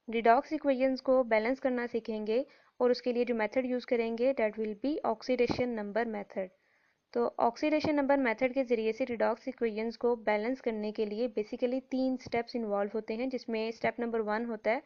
Redox equations को balance करना सीखेंगे और उसके लिए जो मेथड यूज़ करेंगे that will be oxidation number method. तो ऑक्सीडेशन नंबर मेथड के ज़रिए से रिडॉक्स इक्वेशंस को बैलेंस करने के लिए बेसिकली 3 स्टेप्स इन्वॉल्व होते हैं, जिसमें स्टेप नंबर 1 होता है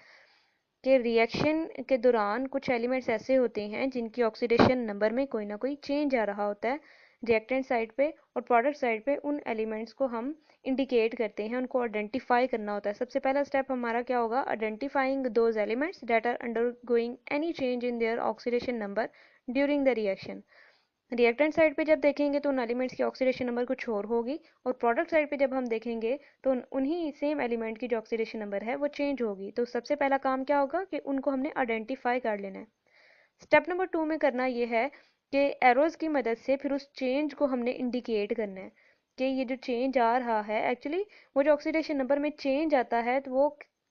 कि रिएक्शन के दौरान कुछ एलिमेंट्स ऐसे होते हैं जिनकी ऑक्सीडेशन नंबर में कोई ना कोई चेंज आ रहा होता है रिएक्टेंट साइड पे, और प्रोडक्ट साइड पे उन एलिमेंट्स को हम इंडिकेट करते हैं, उनको आइडेंटिफाई करना होता है। सबसे पहला स्टेप हमारा क्या होगा, identifying those elements that are undergoing any change in their oxidation number during the reaction. Reactant side पे जब देखेंगे तो उन एलिमेंट्स की ऑक्सीडेशन नंबर कुछ और होगी, और प्रोडक्ट साइड पे जब हम देखेंगे तो उन्हीं सेम एलिमेंट की जो ऑक्सीडेशन नंबर है वो चेंज होगी। तो सबसे पहला काम क्या होगा कि उनको हमने आइडेंटिफाई कर लेना है। स्टेप नंबर 2 में करना ये है कि एरोज की मदद से फिर उस चेंज को हमने इंडिकेट करना है कि ये जो चेंज आ रहा है एक्चुअली वो जो ऑक्सीडेशन नंबर में चेंज आता है तो वो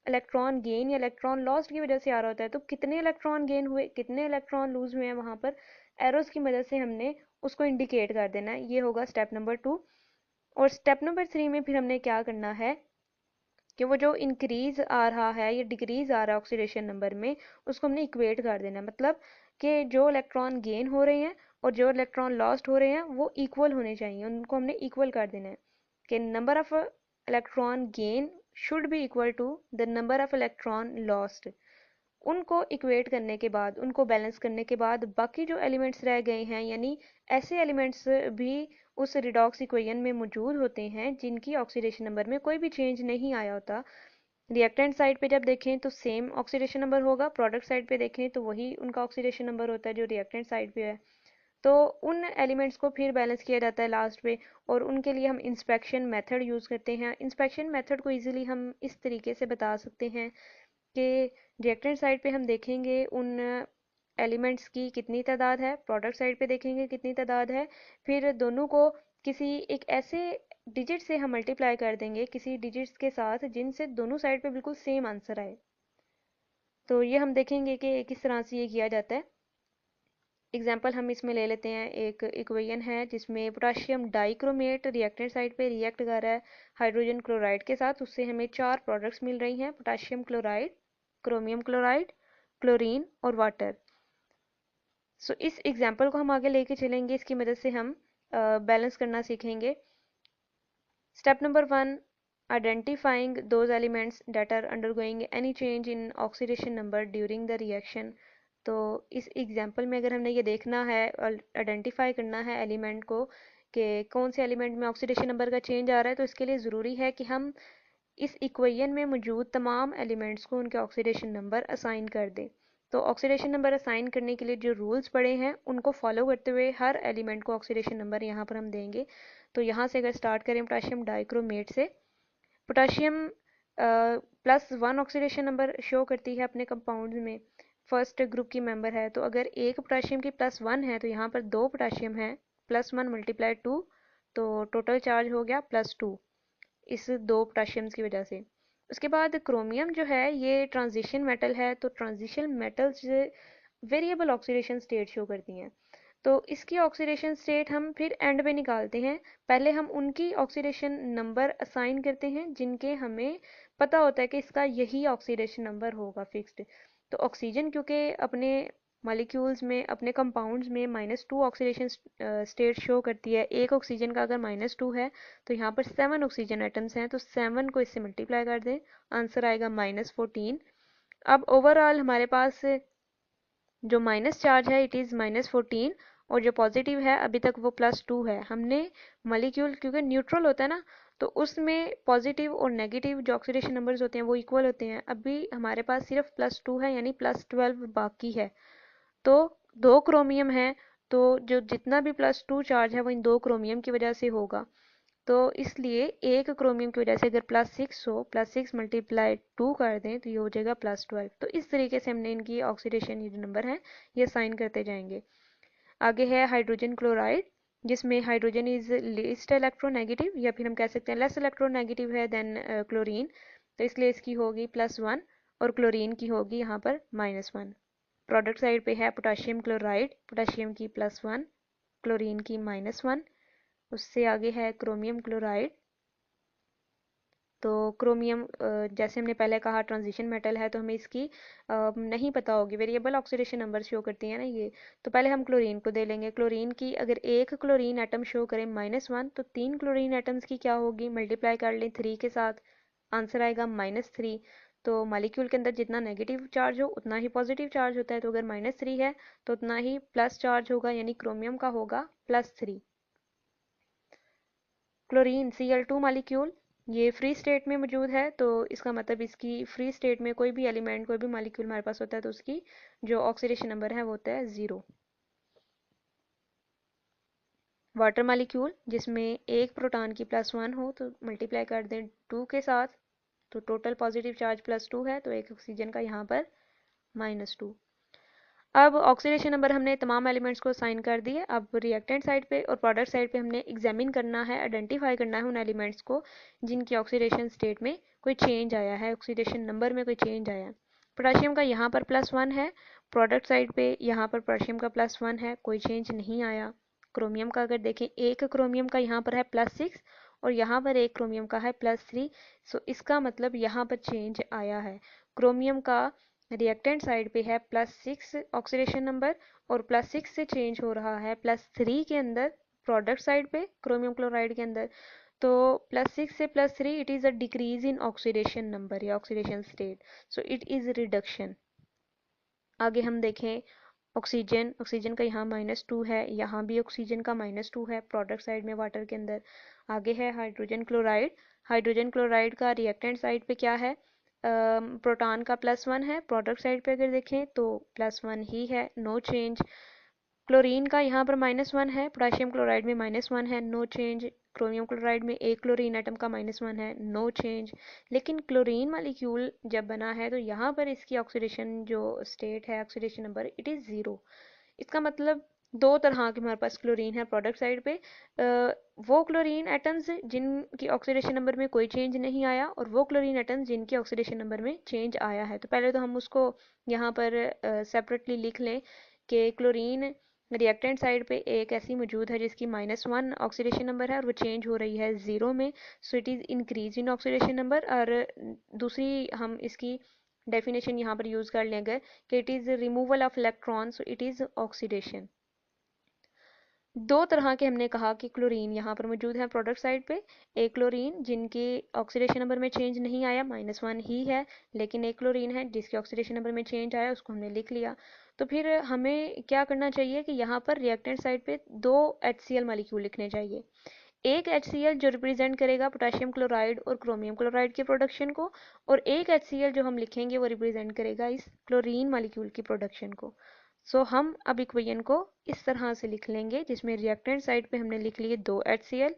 इलेक्ट्रॉन गेन या इलेक्ट्रॉन लॉस की वजह से आ रहा होता है। तो कितने इलेक्ट्रॉन गेन हुए, कितने इलेक्ट्रॉन लूज हुए हैं, वहां पर एरोज की मदद से हमने उसको इंडिकेट कर देना है। ये होगा स्टेप नंबर 2। और स्टेप नंबर 3 में फिर हमने क्या करना है कि वो जो इंक्रीज आ रहा है या डिक्रीज आ रहा है ऑक्सीडेशन नंबर में, उसको हमने इक्वेट कर देना है। मतलब कि जो इलेक्ट्रॉन गेन हो रहे हैं और जो इलेक्ट्रॉन लॉस्ट हो रहे हैं वो इक्वल होने चाहिए, उनको हमने इक्वल कर देना है कि number of electron gain should be equal to the number of electron lost. उनको इक्वेट करने के बाद, उनको बैलेंस करने के बाद बाकी जो एलिमेंट्स रह गए हैं, यानी ऐसे एलिमेंट्स भी उस रिडॉक्स इक्वेशन में मौजूद होते हैं जिनकी ऑक्सीडेशन नंबर में कोई भी चेंज नहीं आया होता। रिएक्टेंट साइड पे जब देखें तो सेम ऑक्सीडेशन नंबर होगा, प्रोडक्ट साइड पे देखें तो वही उनका ऑक्सीडेशन नंबर होता है जो रिएक्टेंट साइड पे है। तो उन एलिमेंट्स को फिर बैलेंस किया जाता है लास्ट पे, और उनके लिए हम इंस्पेक्शन मेथड यूज़ करते हैं। इंस्पेक्शन मेथड को इजीली हम इस तरीके से बता सकते हैं कि रिएक्टेंट साइड पे हम देखेंगे उन एलिमेंट्स की कितनी तादाद है, प्रोडक्ट साइड पे देखेंगे कितनी तादाद है, फिर दोनों को किसी एक ऐसे डिजिट से हम मल्टीप्लाई कर देंगे, किसी डिजिट्स के साथ जिनसे दोनों साइड पे बिल्कुल सेम आंसर आए। तो ये हम देखेंगे कि किस तरह से ये किया जाता है। एग्जाम्पल हम इसमें ले लेते हैं, एक इक्वेशन है जिसमें पोटाशियम डाइक्रोमेट रिएक्टेंट साइड पे रिएक्ट कर रहा है हाइड्रोजन क्लोराइड के साथ। उससे हमें 4 प्रोडक्ट्स मिल रही हैं, potassium chloride, chromium chloride, chlorine और वाटर। सो इस एग्जाम्पल को हम आगे लेके चलेंगे, इसकी मदद से हम बैलेंस करना सीखेंगे। Step number 1, identifying those elements that are undergoing any change in oxidation number during the reaction। तो इस एग्जाम्पल में अगर हमने ये देखना है और आइडेंटिफाई करना है एलिमेंट को कि कौन से एलिमेंट में ऑक्सीडेशन नंबर का चेंज आ रहा है, तो इसके लिए ज़रूरी है कि हम इस इक्वेशन में मौजूद तमाम एलिमेंट्स को उनके ऑक्सीडेशन नंबर असाइन कर दें। तो ऑक्सीडेशन नंबर असाइन करने के लिए जो रूल्स पड़े हैं उनको फॉलो करते हुए हर एलिमेंट को ऑक्सीडेशन नंबर यहाँ पर हम देंगे। तो यहाँ से अगर स्टार्ट करें पोटाशियम डाइक्रोमेट से, पोटाशियम +1 ऑक्सीडेशन नंबर शो करती है अपने कंपाउंड्स में, फर्स्ट ग्रुप की मेंबर है। तो अगर एक पोटाशियम की +1 है तो यहाँ पर 2 पोटाशियम है, +1 × 2, तो टोटल चार्ज हो गया +2 इस 2 पोटाशियम्स की वजह से। उसके बाद क्रोमियम जो है ये ट्रांजिशन मेटल है, तो transition metals variable oxidation state show करती हैं। तो इसकी ऑक्सीडेशन स्टेट हम फिर एंड पे निकालते हैं। पहले हम उनकी ऑक्सीडेशन नंबर असाइन करते हैं जिनके हमें पता होता है कि इसका यही ऑक्सीडेशन नंबर होगा फिक्स्ड। तो ऑक्सीजन क्योंकि अपने मॉलिक्यूल्स में, अपने कंपाउंड्स में -2 ऑक्सीडेशन स्टेट शो करती है, एक ऑक्सीजन का अगर -2 है तो यहाँ पर 7 ऑक्सीजन एटम्स हैं, तो 7 को इससे मल्टीप्लाई कर दें, आंसर आएगा -14। अब ओवरऑल हमारे पास जो माइनस चार्ज है इट इज़ -14, और जो पॉजिटिव है अभी तक वो +2 है। हमने मॉलिक्यूल क्योंकि न्यूट्रल होता है ना, तो उसमें पॉजिटिव और नेगेटिव जो ऑक्सीडेशन नंबर्स होते हैं वो इक्वल होते हैं। अभी हमारे पास सिर्फ +2 है, यानी +12 बाकी है। तो 2 क्रोमियम है, तो जो जितना भी +2 चार्ज है वो इन 2 क्रोमियम की वजह से होगा। तो इसलिए एक क्रोमियम की वजह से अगर +6 हो, +6 × 2 कर दें तो ये हो जाएगा +12। तो इस तरीके से हमने इनकी ऑक्सीडेशन ये जो नंबर है ये साइन करते जाएंगे। आगे है हाइड्रोजन क्लोराइड, जिसमें हाइड्रोजन इज लीस्ट इलेक्ट्रोनेगेटिव, या फिर हम कह सकते हैं लेस इलेक्ट्रोनेगेटिव है देन क्लोरीन। तो इसलिए इसकी होगी +1 और क्लोरीन की होगी यहाँ पर -1। प्रोडक्ट साइड पे है पोटाशियम क्लोराइड, पोटाशियम की +1, क्लोरीन की -1। उससे आगे है क्रोमियम क्लोराइड, तो क्रोमियम जैसे हमने पहले कहा ट्रांजिशन मेटल है तो हमें इसकी नहीं पता होगी, वेरिएबल ऑक्सीडेशन नंबर शो करती है ना ये। तो पहले हम क्लोरीन को दे लेंगे। क्लोरीन की अगर एक क्लोरीन एटम शो करे -1 तो 3 क्लोरीन एटम्स की क्या होगी, मल्टीप्लाई कर लें 3 के साथ, आंसर आएगा -3। तो मालिक्यूल के अंदर जितना नेगेटिव चार्ज हो उतना ही पॉजिटिव चार्ज होता है, तो अगर -3 है तो उतना ही प्लस चार्ज होगा, यानी क्रोमियम का होगा +3। क्लोरीन Cl2 मालिक्यूल ये फ्री स्टेट में मौजूद है, तो इसका मतलब इसकी फ्री स्टेट में कोई भी एलिमेंट कोई भी मालिक्यूल हमारे पास होता है तो उसकी जो ऑक्सीडेशन नंबर है वो होता है 0। वाटर मालिक्यूल जिसमें एक प्रोटॉन की +1 हो तो मल्टीप्लाई कर दें 2 के साथ, तो टोटल पॉजिटिव चार्ज +2 है, तो एक ऑक्सीजन का यहाँ पर -2। अब ऑक्सीडेशन नंबर हमने तमाम एलिमेंट्स को साइन कर दिए। अब रिएक्टेंट साइड पे और प्रोडक्ट साइड पे हमने एग्जामिन करना है, आइडेंटिफाई करना है उन एलिमेंट्स को जिनकी ऑक्सीडेशन स्टेट में कोई चेंज आया है, ऑक्सीडेशन नंबर में कोई चेंज आया है। पोटेशियम का यहाँ पर +1 है, प्रोडक्ट साइड पे यहाँ पर पोटेशियम का +1 है, कोई चेंज नहीं आया। क्रोमियम का अगर देखें, एक क्रोमियम का यहाँ पर है +6 और यहाँ पर एक क्रोमियम का है +3, सो इसका मतलब यहाँ पर चेंज आया है। क्रोमियम का रिएक्टेंट साइड पे है +6 ऑक्सीडेशन नंबर और +6 से चेंज हो रहा है +3 के अंदर प्रोडक्ट साइड पे क्रोमियम क्लोराइड के अंदर। तो +6 से +3 it is a decrease in oxidation number या oxidation state, so it is reduction. आगे हम देखें ऑक्सीजन, ऑक्सीजन का यहाँ -2 है, यहाँ भी ऑक्सीजन का -2 है प्रोडक्ट साइड में वाटर के अंदर। आगे है हाइड्रोजन क्लोराइड। हाइड्रोजन क्लोराइड का रिएक्टेंट साइड पे क्या है, प्रोटॉन का +1 है, प्रोडक्ट साइड पे अगर देखें तो +1 ही है, नो चेंज। क्लोरीन का यहाँ पर -1 है, पोटेशियम क्लोराइड में -1 है, नो चेंज। क्रोमियम क्लोराइड में एक क्लोरीन एटम का -1 है, नो चेंज। लेकिन क्लोरीन मालिक्यूल जब बना है तो यहाँ पर इसकी ऑक्सीडेशन जो स्टेट है, ऑक्सीडेशन नंबर इट इज़ 0। इसका मतलब दो तरह के हमारे पास क्लोरीन है प्रोडक्ट साइड पे, वो क्लोरीन एटम्स जिनकी ऑक्सीडेशन नंबर में कोई चेंज नहीं आया और वो क्लोरीन एटम्स जिनकी ऑक्सीडेशन नंबर में चेंज आया है। तो पहले तो हम उसको यहाँ पर सेपरेटली लिख लें कि क्लोरीन रिएक्टेंट साइड पे एक ऐसी मौजूद है जिसकी -1 ऑक्सीडेशन नंबर है और वो चेंज हो रही है 0 में, सो it is increase in oxidation number. और दूसरी हम इसकी डेफिनेशन यहाँ पर यूज़ कर लेंगे कि it is removal of electron, so it is oxidation. दो तरह के हमने कहा कि क्लोरीन यहाँ पर मौजूद है प्रोडक्ट साइड पे, एक क्लोरीन जिनकी ऑक्सीडेशन नंबर में चेंज नहीं आया, -1 ही है, लेकिन एक क्लोरीन है जिसके ऑक्सीडेशन नंबर में चेंज आया, उसको हमने लिख लिया। तो फिर हमें क्या करना चाहिए कि यहाँ पर रिएक्टेंट साइड पे 2 HCl मालिक्यूल लिखने चाहिए। एक HCl जो रिप्रेजेंट करेगा पोटेशियम क्लोराइड और क्रोमियम क्लोराइड के प्रोडक्शन को, और एक HCl जो हम लिखेंगे वो रिप्रेजेंट करेगा इस क्लोरीन मालिक्यूल की प्रोडक्शन को। सो हम अब इक्वेशन को इस तरह से लिख लेंगे जिसमें रिएक्टेंट साइड पे हमने लिख लिए 2 HCl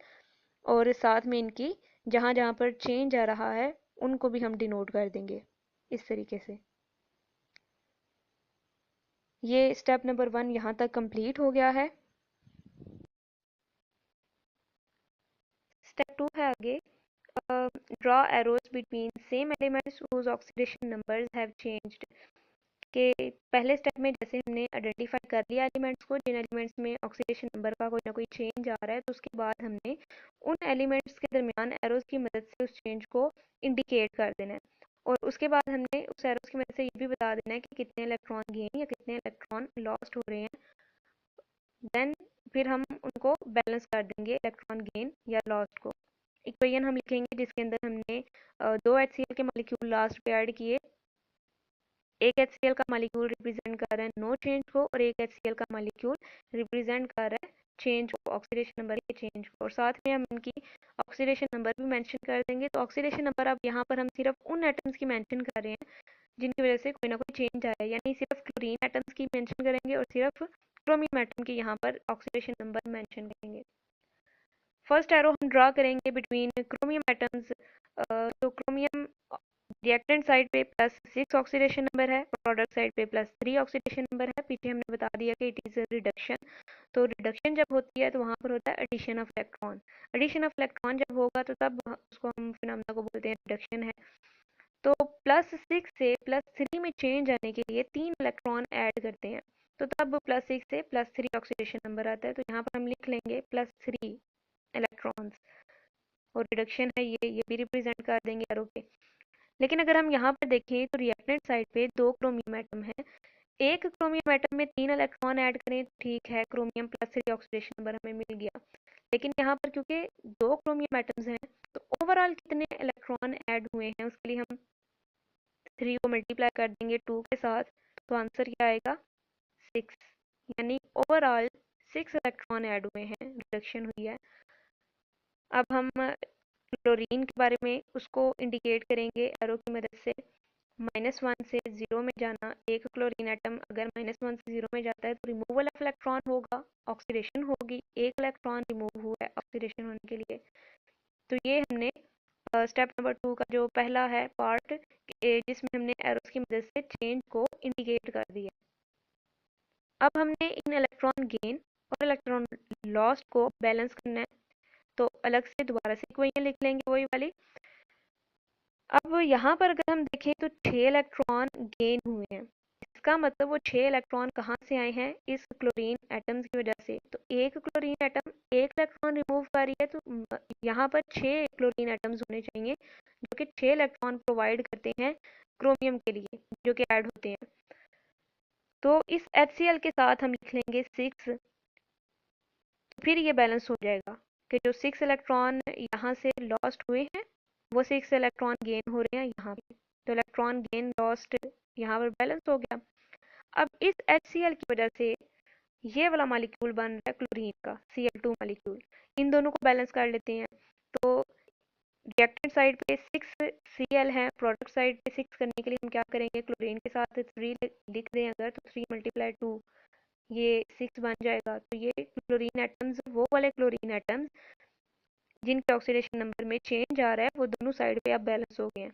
और साथ में इनकी जहाँ जहाँ पर चेंज आ रहा है उनको भी हम डिनोट कर देंगे इस तरीके से। ये स्टेप नंबर 1 यहाँ तक कंप्लीट हो गया है। स्टेप 2 है आगे, draw arrows between same elements whose oxidation numbers have changed। के पहले स्टेप में जैसे हमने आइडेंटिफाई कर लिया एलिमेंट्स को, जिन एलिमेंट्स में ऑक्सीडेशन नंबर का कोई ना कोई चेंज आ रहा है, तो उसके बाद हमने उन एलिमेंट्स के दरमियान एरोज की मदद से उस चेंज को इंडिकेट कर देना है। और उसके बाद हमने उस एरोज की मदद से ये भी बता देना है कि कितने इलेक्ट्रॉन गेन या कितने इलेक्ट्रॉन लॉस्ट हो रहे हैं। देन फिर हम उनको बैलेंस कर देंगे इलेक्ट्रॉन गेन या लॉस्ट को। इक्वेशन हम लिखेंगे जिसके अंदर हमने 2 HCl के मॉलिक्यूल लास्ट पे ऐड किए, एक HCl का मॉलिक्यूल रिप्रेजेंट कर रहा है नो चेंज को और एक HCl का मॉलिक्यूल रिप्रेजेंट कर रहा है चेंज को, ऑक्सीडेशन नंबर के चेंज को, और साथ में हम इनकी ऑक्सीडेशन नंबर भी मेंशन कर देंगे। तो ऑक्सीडेशन नंबर अब यहाँ पर हम सिर्फ उन एटम्स की मेंशन कर रहे हैं जिनकी वजह से कोई ना कोई चेंज आया है, यानी सिर्फ क्लोरीन एटम्स की मेंशन करेंगे और सिर्फ क्रोमियम एटम की यहाँ पर ऑक्सीडेशन नंबर मेंशन करेंगे। फर्स्ट एरो हम ड्रा करेंगे बिटवीन क्रोमियम एटम्स। तो क्रोमियम रिएक्टेंट साइड पे +6 ऑक्सीडेशन नंबर है, प्रोडक्ट साइड पे +3 ऑक्सीडेशन नंबर है। पीछे हमने बता दिया कि इट इज़ रिडक्शन। तो रिडक्शन जब होती है तो वहाँ पर होता है addition of electron. Addition of electron जब होगा तो तब उसको हम फिनोमेना को बोलते हैं रिडक्शन है। तो +6 से +3 में चेंज आने के लिए 3 इलेक्ट्रॉन ऐड करते हैं, तो तब +6 से +3 ऑक्सीडेशन नंबर आता है। तो यहाँ पर हम लिख लेंगे +3 इलेक्ट्रॉन्स और रिडक्शन है ये भी रिप्रेजेंट कर देंगे एरो पे। लेकिन अगर हम यहाँ पर देखें तो रिएक्टेंट साइड पे 2 क्रोमियम एटम है, एक क्रोमियम एटम में 3 इलेक्ट्रॉन ऐड करें, ठीक है, क्रोमियम +3 ऑक्सीडेशन नंबर हमें मिल गया। लेकिन यहाँ पर क्योंकि 2 क्रोमियम एटम्स हैं तो ओवरऑल कितने इलेक्ट्रॉन ऐड हुए हैं उसके लिए हम 3 को मल्टीप्लाई कर देंगे 2 के साथ, तो आंसर क्या आएगा 6, यानी ओवरऑल 6 इलेक्ट्रॉन ऐड हुए हैं, रिडक्शन हुई है। अब हम क्लोरीन के बारे में उसको इंडिकेट करेंगे एरो की मदद से। -1 से 0 में जाना, एक क्लोरीन एटम अगर -1 से 0 में जाता है तो रिमूवल ऑफ इलेक्ट्रॉन होगा, ऑक्सीडेशन होगी, एक इलेक्ट्रॉन रिमूव हुआ है ऑक्सीडेशन होने के लिए। तो ये हमने स्टेप नंबर 2 का जो पहला है पार्ट, जिसमें हमने एरोस की मदद से चेंज को इंडिकेट कर दिया। अब हमने इन इलेक्ट्रॉन गेन और इलेक्ट्रॉन लॉस्ट को बैलेंस करना है, तो अलग से दोबारा से इक्वेशन लिख लेंगे वही वाली। अब यहाँ पर अगर हम देखें तो 6 इलेक्ट्रॉन गेन हुए हैं, इसका मतलब वो 6 इलेक्ट्रॉन कहाँ से आए हैं, इस क्लोरीन एटम्स की वजह से। तो एक क्लोरीन एटम एक इलेक्ट्रॉन रिमूव कर रही है, तो यहाँ पर 6 क्लोरीन एटम्स होने चाहिए जो कि 6 इलेक्ट्रॉन प्रोवाइड करते हैं क्रोमियम के लिए, जो कि ऐड होते हैं। तो इस HCl के साथ हम लिख लेंगे 6, तो फिर ये बैलेंस हो जाएगा कि जो 6 इलेक्ट्रॉन यहाँ से लॉस्ट हुए हैं वो 6 इलेक्ट्रॉन गेन हो रहे हैं यहाँ पे, तो इलेक्ट्रॉन गेन लॉस्ट यहाँ पर बैलेंस हो गया। अब इस HCl की वजह से ये वाला मॉलिक्यूल बन रहा है क्लोरीन का Cl2 मॉलिक्यूल, इन दोनों को बैलेंस कर लेते हैं। तो रिएक्टेंट साइड पे 6 Cl है, प्रोडक्ट साइड पे 6 करने के लिए हम क्या करेंगे, क्लोरीन के साथ 3 लिख दें अगर, तो 3 × 2 ये 6 बन जाएगा। तो ये क्लोरीन एटम्स, वो वाले क्लोरीन एटम्स जिनके ऑक्सीडेशन नंबर में चेंज आ रहा है, वो दोनों साइड पे अब बैलेंस हो गए हैं।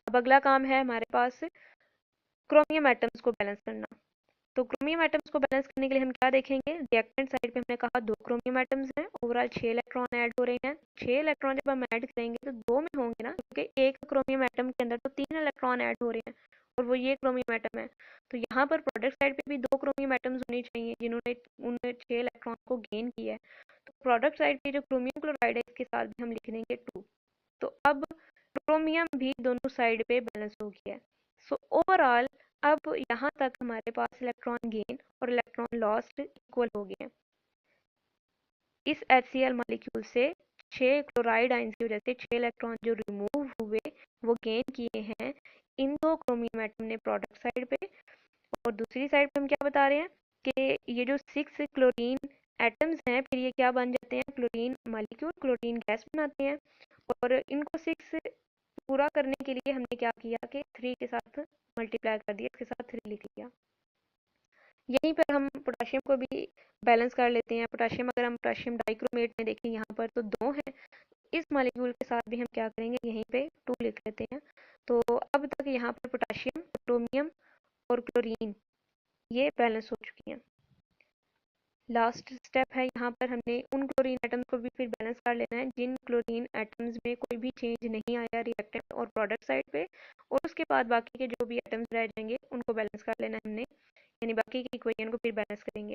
अब अगला काम है हमारे पास क्रोमियम एटम्स को बैलेंस करना। तो क्रोमियम एटम्स को बैलेंस करने के लिए हम क्या देखेंगे, रिएक्टेंट साइड पे हमने कहा 2 क्रोमियम एटम्स हैं, ओवरऑल 6 इलेक्ट्रॉन ऐड हो रहे हैं। 6 इलेक्ट्रॉन जब हम ऐड करेंगे तो 2 में होंगे ना, क्योंकि एक क्रोमियम एटम के अंदर तो 3 इलेक्ट्रॉन ऐड हो रहे हैं और वो ये क्रोमियम एटम है। तो यहाँ पर प्रोडक्ट साइड पे भी 2 क्रोमियम एटम्स होने चाहिए जिन्होंने उन 6 इलेक्ट्रॉन को गेन किया है। तो प्रोडक्ट साइड पे जो क्रोमियम क्लोराइड है इसके साथ भी हम लिख देंगे 2। तो अब क्रोमियम भी दोनों साइड पे बैलेंस हो गया है। सो ओवरऑल अब यहाँ तक हमारे पास इलेक्ट्रॉन गेन और इलेक्ट्रॉन लॉस्ट इक्वल हो गए हैं। इस HCl मॉलिक्यूल से 6 क्लोराइड आयंस की वजह से 6 इलेक्ट्रॉन जो रिमूव हुए वो गेन किए हैं इन 2 क्रोमियम एटम ने प्रोडक्ट साइड पे, और दूसरी साइड पे हम क्या बता रहे हैं कि ये जो 6 क्लोरीन एटम्स हैं फिर ये क्या बन जाते हैं, क्लोरीन मॉलिक्यूल, क्लोरीन गैस बनाते हैं। और इनको 6 पूरा करने के लिए हमने क्या किया कि 3 के साथ मल्टीप्लाई कर दिया, इसके साथ 3 लिख लिया। यहीं पर हम पोटाशियम को भी बैलेंस कर लेते हैं। पोटाशियम, अगर हम पोटाशियम डाइक्रोमेट में देखें यहाँ पर तो 2 है, इस मॉलिक्यूल के साथ भी हम क्या करेंगे, यहीं पे 2 लिख लेते हैं। तो अब तक यहाँ पर पोटाशियम, क्रोमियम और क्लोरीन ये बैलेंस हो चुकी हैं। लास्ट स्टेप है, यहाँ पर हमने उन क्लोरीन एटम्स को भी फिर बैलेंस कर लेना है जिन क्लोरीन एटम्स में कोई भी चेंज नहीं आया रिएक्टेंट और प्रोडक्ट साइड पे, और उसके बाद बाकी के जो भी एटम्स रह जाएंगे उनको बैलेंस कर लेना है हमने, यानी बाकी की इक्वेशन को फिर बैलेंस करेंगे।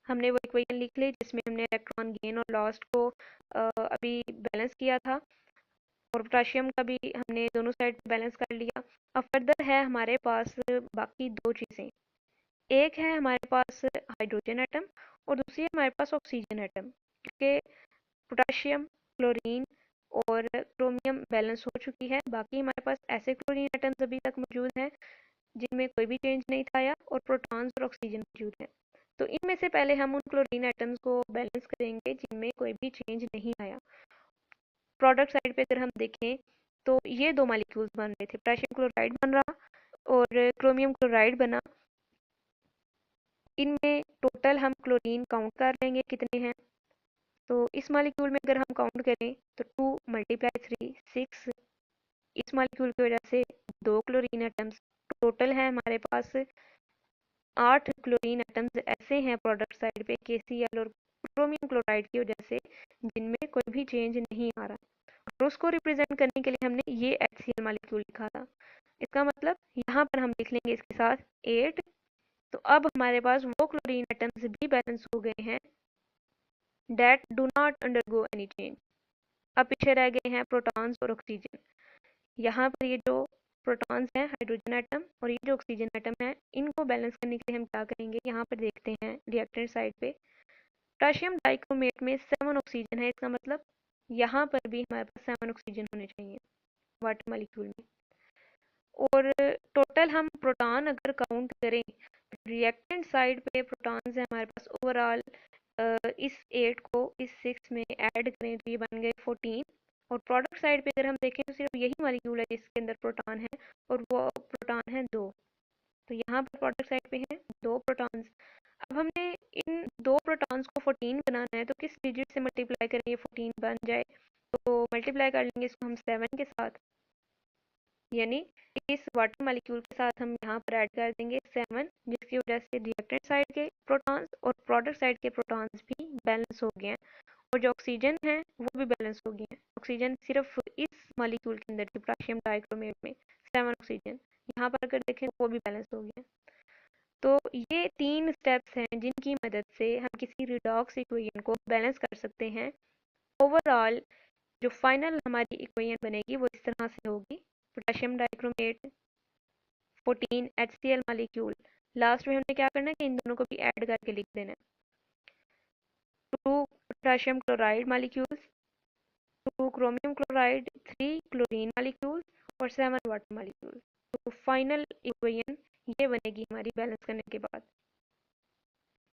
हमने वो इक्वेशन लिख ली जिसमें हमने इलेक्ट्रॉन गेन और लॉस्ट को अभी बैलेंस किया था, और पोटाशियम का भी हमने दोनों साइड बैलेंस कर लिया। अब फर्दर है हमारे पास बाकी 2 चीज़ें, एक है हमारे पास हाइड्रोजन एटम और दूसरी है हमारे पास ऑक्सीजन एटम। क्योंकि पोटाशियम, क्लोरीन और क्रोमियम बैलेंस हो चुकी है, बाकी हमारे पास ऐसे क्लोरीन एटम्स अभी तक मौजूद हैं जिनमें कोई भी चेंज नहीं था आया, और प्रोटॉन्स और ऑक्सीजन मौजूद हैं। तो इनमें से पहले हम उन क्लोरीन एटम्स को बैलेंस करेंगे जिनमें कोई भी चेंज नहीं आया। प्रोडक्ट साइड पे अगर हम देखें तो ये 2 मॉलिक्यूल्स बन रहे थे, पोटेशियम क्लोराइड बन रहा और क्रोमियम क्लोराइड बना। इनमें टोटल हम क्लोरीन काउंट कर लेंगे कितने हैं, तो इस मॉलिक्यूल में अगर हम काउंट करें तो 2 × 3 6, इस मॉलिक्यूल की वजह से 2 क्लोरीन एटम्स, टोटल है हमारे पास 8 क्लोरीन एटम्स ऐसे हैं प्रोडक्ट साइड पे KCl और क्रोमियम क्लोराइड की वजह से जिनमें कोई भी चेंज नहीं आ रहा, और उसको रिप्रेजेंट करने के लिए हमने ये HCl मॉलिक्यूल लिखा था। इसका मतलब यहाँ पर हम लिख लेंगे इसके साथ 8। तो अब हमारे पास वो क्लोरीन एटम्स भी बैलेंस हो गए हैं that do not undergo any change, अब पीछे रह गए हैं प्रोटॉन्स और ऑक्सीजन। यहाँ पर ये जो प्रोटॉन्स हैं हाइड्रोजन एटम और ये जो ऑक्सीजन एटम है, इनको बैलेंस करने के लिए हम क्या करेंगे, यहाँ पर देखते हैं रिएक्टेंट साइड पे पोटेशियम डाइक्रोमेट में 7 ऑक्सीजन है। इसका मतलब यहाँ पर भी हमारे पास 7 ऑक्सीजन होने चाहिए वाटर मॉलिक्यूल में। और टोटल हम प्रोटॉन अगर काउंट करें, रिएक्टेंट साइड पे प्रोटॉन्स है हमारे पास ओवरऑल, इस 8 को इस 6 में ऐड करें तो ये बन गए 14। और प्रोडक्ट साइड पे अगर हम देखें तो सिर्फ यही मॉलिक्यूल है जिसके अंदर प्रोटॉन है, और वो प्रोटॉन है 2। तो यहाँ पर प्रोडक्ट साइड पे हैं 2 प्रोटॉन्स। अब हमने इन 2 प्रोटॉन्स को 14 बनाना है, तो किस डिजिट से मल्टीप्लाई करें ये 14 बन जाए, तो मल्टीप्लाई कर लेंगे इसको हम 7 के साथ, यानी इस वाटर मॉलिक्यूल के साथ हम यहाँ पर ऐड कर देंगे 7, जिसकी वजह से रिएक्टेंट साइड के प्रोटॉन्स और प्रोडक्ट साइड के प्रोटॉन्स भी बैलेंस हो गए हैं, और जो ऑक्सीजन है वो भी बैलेंस हो गए हैं। ऑक्सीजन सिर्फ इस मॉलिक्यूल के अंदर थी पोटेशियम डाइक्रोमेट में 7 ऑक्सीजन, यहाँ पर अगर देखें वो भी बैलेंस हो गए हैं। तो ये 3 स्टेप्स हैं जिनकी मदद से हम किसी रिडॉक्स इक्वेशन को बैलेंस कर सकते हैं। ओवरऑल जो फाइनल हमारी इक्वेशन बनेगी वो इस तरह से होगी, potassium dichromate 14 HCl molecule, last में हमने क्या करना है कि इन दोनों को भी ऐड करके लिख देना है। 2 potassium chloride molecules, 2 chromium chloride, 3 chlorine molecules और 7 वाटर मॉलिक्यूल। तो फाइनल इक्वेशन ये बनेगी हमारी बैलेंस करने के बाद।